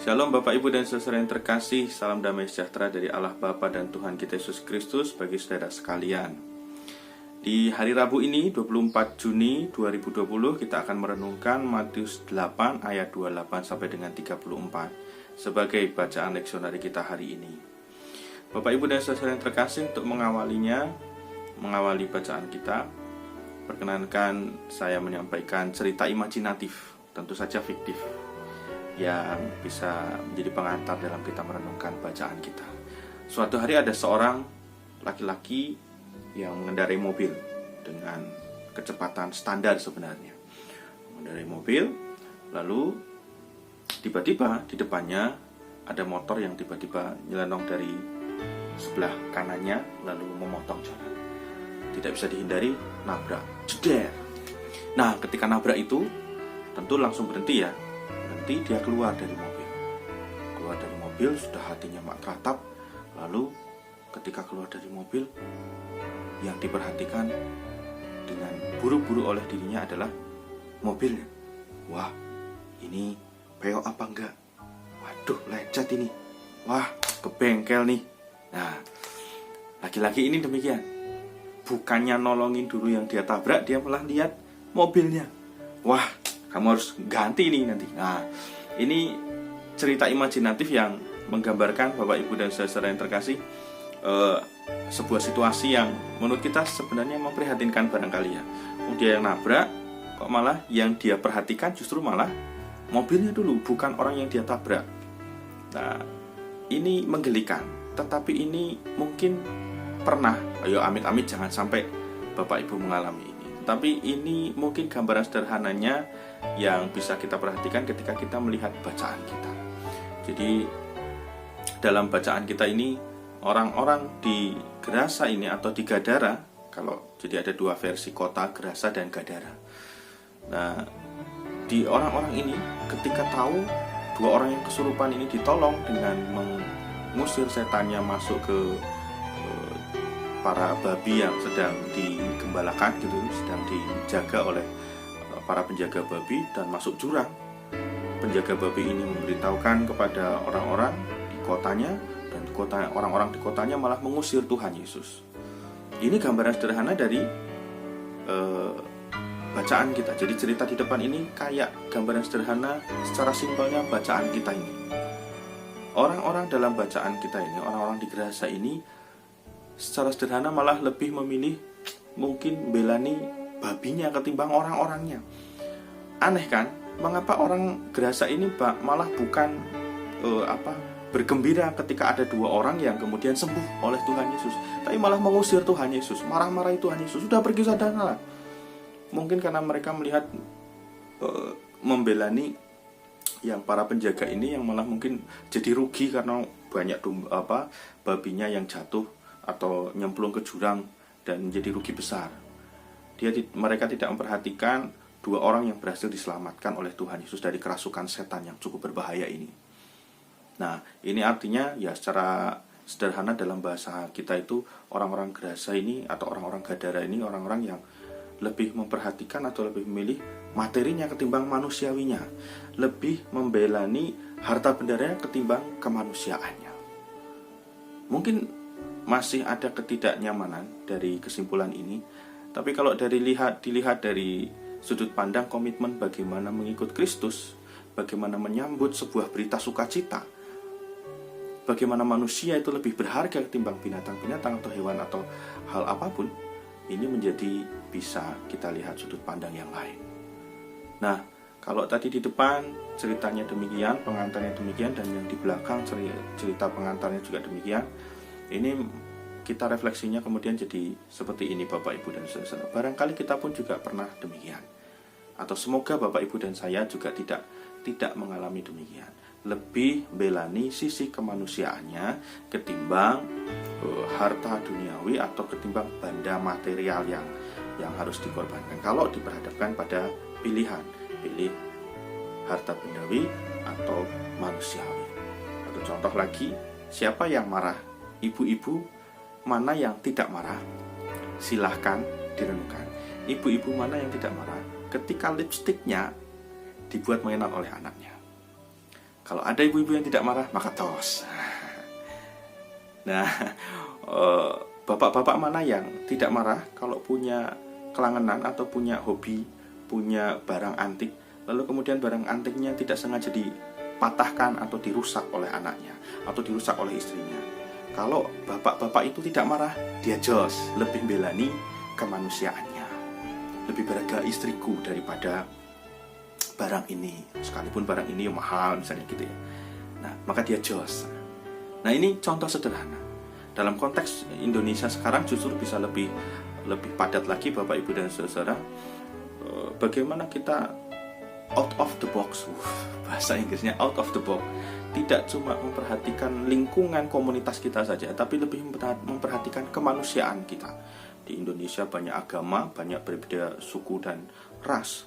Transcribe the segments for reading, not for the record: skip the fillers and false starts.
Shalom Bapak Ibu dan saudara yang terkasih, salam damai sejahtera dari Allah Bapa dan Tuhan kita Yesus Kristus bagi saudara sekalian. Di hari Rabu ini 24 Juni 2020 kita akan merenungkan Matius 8 ayat 28 sampai dengan 34 sebagai bacaan leksionari kita hari ini. Bapak Ibu dan saudara yang terkasih, untuk mengawali bacaan kita, perkenankan saya menyampaikan cerita imajinatif, tentu saja fiktif, yang bisa menjadi pengantar dalam kita merenungkan bacaan kita. Suatu hari ada seorang laki-laki yang mengendarai mobil dengan kecepatan standar sebenarnya. Mengendarai mobil, lalu tiba-tiba di depannya ada motor yang tiba-tiba nyelenong dari sebelah kanannya lalu memotong jalan. Tidak bisa dihindari, nabrak, jeder. Nah, ketika nabrak itu tentu langsung berhenti ya. Dia keluar dari mobil, sudah hatinya mak teratap. Lalu ketika keluar dari mobil, yang diperhatikan dengan buru-buru oleh dirinya adalah mobilnya. Wah, ini peo apa enggak? Waduh, lecet ini. Wah, ke bengkel nih. Nah, laki-laki ini demikian. Bukannya nolongin dulu yang dia tabrak, dia malah lihat mobilnya. Wah, kamu harus ganti ini nanti. Nah, ini cerita imajinatif yang menggambarkan Bapak Ibu dan saudara yang terkasih, sebuah situasi yang menurut kita sebenarnya memprihatinkan barangkali ya. Dia yang nabrak, kok malah yang dia perhatikan justru malah mobilnya dulu, bukan orang yang dia tabrak. Nah, ini menggelikan. Tetapi ini mungkin pernah, ayo amit-amit jangan sampai Bapak Ibu mengalami ini. Tapi ini mungkin gambaran sederhananya yang bisa kita perhatikan ketika kita melihat bacaan kita. Jadi dalam bacaan kita ini, orang-orang di Gerasa ini atau di Gadara, kalau jadi ada dua versi kota, Gerasa dan Gadara. Nah, di orang-orang ini ketika tahu dua orang yang kesurupan ini ditolong dengan mengusir setannya masuk ke para babi yang sedang digembalakan gitu, sedang dijaga oleh para penjaga babi dan masuk jurang. Penjaga babi ini memberitahukan kepada orang-orang di kotanya, dan orang-orang di kotanya malah mengusir Tuhan Yesus. Ini gambaran sederhana dari bacaan kita. Jadi cerita di depan ini kayak gambaran sederhana secara simpelnya bacaan kita ini. Orang-orang dalam bacaan kita ini, orang-orang di Gerasa ini secara sederhana malah lebih memilih mungkin belani babinya ketimbang orang-orangnya. Aneh kan? Mengapa orang Gerasa ini malah bukan bergembira ketika ada dua orang yang kemudian sembuh oleh Tuhan Yesus, tapi malah mengusir Tuhan Yesus, marah-marahi Tuhan Yesus, sudah pergi sana. Mungkin karena mereka melihat membelani yang para penjaga ini yang malah mungkin jadi rugi karena banyak babinya yang jatuh atau nyemplung ke jurang dan menjadi rugi besar. Mereka tidak memperhatikan dua orang yang berhasil diselamatkan oleh Tuhan Yesus dari kerasukan setan yang cukup berbahaya ini. Nah, ini artinya ya secara sederhana dalam bahasa kita itu, orang-orang Gerasa ini atau orang-orang Gadara ini orang-orang yang lebih memperhatikan atau lebih memilih materinya ketimbang manusiawinya, lebih membelani harta bendanya ketimbang kemanusiaannya. Mungkin masih ada ketidaknyamanan dari kesimpulan ini, tapi kalau dilihat dari sudut pandang komitmen bagaimana mengikut Kristus, bagaimana menyambut sebuah berita sukacita, bagaimana manusia itu lebih berharga ketimbang binatang-binatang atau hewan atau hal apapun, ini menjadi bisa kita lihat sudut pandang yang lain. Nah, kalau tadi di depan ceritanya demikian, pengantarnya demikian, dan yang di belakang cerita pengantarnya juga demikian, ini kita refleksinya kemudian jadi seperti ini Bapak Ibu dan saudara. Barangkali kita pun juga pernah demikian. Atau semoga Bapak Ibu dan saya juga tidak mengalami demikian. Lebih belani sisi kemanusiaannya ketimbang harta duniawi atau ketimbang benda material yang harus dikorbankan. Kalau diperhadapkan pada pilihan, pilih harta bendawi atau manusiawi. Atau contoh lagi, siapa yang marah? Ibu-ibu mana yang tidak marah? Silahkan direnungkan. Ibu-ibu mana yang tidak marah ketika lipstiknya dibuat mainan oleh anaknya? Kalau ada ibu-ibu yang tidak marah, maka tos. Nah, bapak-bapak mana yang tidak marah kalau punya kelangenan atau punya hobi, punya barang antik, lalu kemudian barang antiknya tidak sengaja dipatahkan atau dirusak oleh anaknya atau dirusak oleh istrinya. Kalau bapak-bapak itu tidak marah, dia jos, lebih belani kemanusiaannya, lebih beraga istriku daripada barang ini, sekalipun barang ini mahal misalnya gitu ya. Nah, maka dia jos. Nah, ini contoh sederhana. Dalam konteks Indonesia sekarang justru bisa lebih padat lagi Bapak Ibu dan Saudara. Bagaimana kita out of the box, bahasa Inggrisnya out of the box. Tidak cuma memperhatikan lingkungan komunitas kita saja, tapi lebih memperhatikan kemanusiaan kita. Di Indonesia banyak agama, banyak berbeda suku dan ras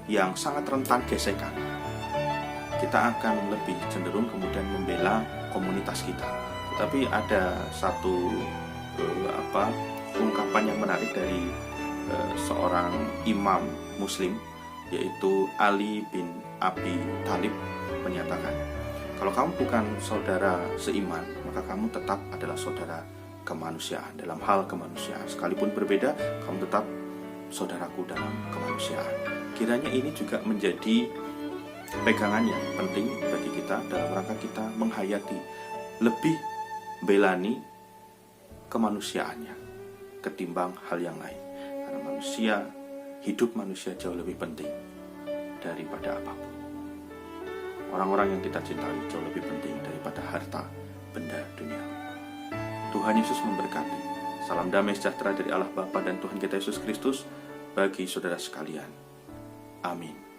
yang sangat rentan gesekan. Kita akan lebih cenderung kemudian membela komunitas kita. Tetapi ada satu ungkapan yang menarik dari seorang imam muslim, yaitu Ali bin Abi Thalib, menyatakan, kalau kamu bukan saudara seiman, maka kamu tetap adalah saudara kemanusiaan. Dalam hal kemanusiaan, sekalipun berbeda, kamu tetap saudaraku dalam kemanusiaan. Kiranya ini juga menjadi pegangan yang penting bagi kita dalam rangka kita menghayati lebih belani kemanusiaannya ketimbang hal yang lain. Karena hidup manusia jauh lebih penting daripada apapun. Orang-orang yang kita cintai jauh lebih penting daripada harta benda dunia. Tuhan Yesus memberkati. Salam damai sejahtera dari Allah Bapa dan Tuhan kita Yesus Kristus bagi saudara sekalian. Amin.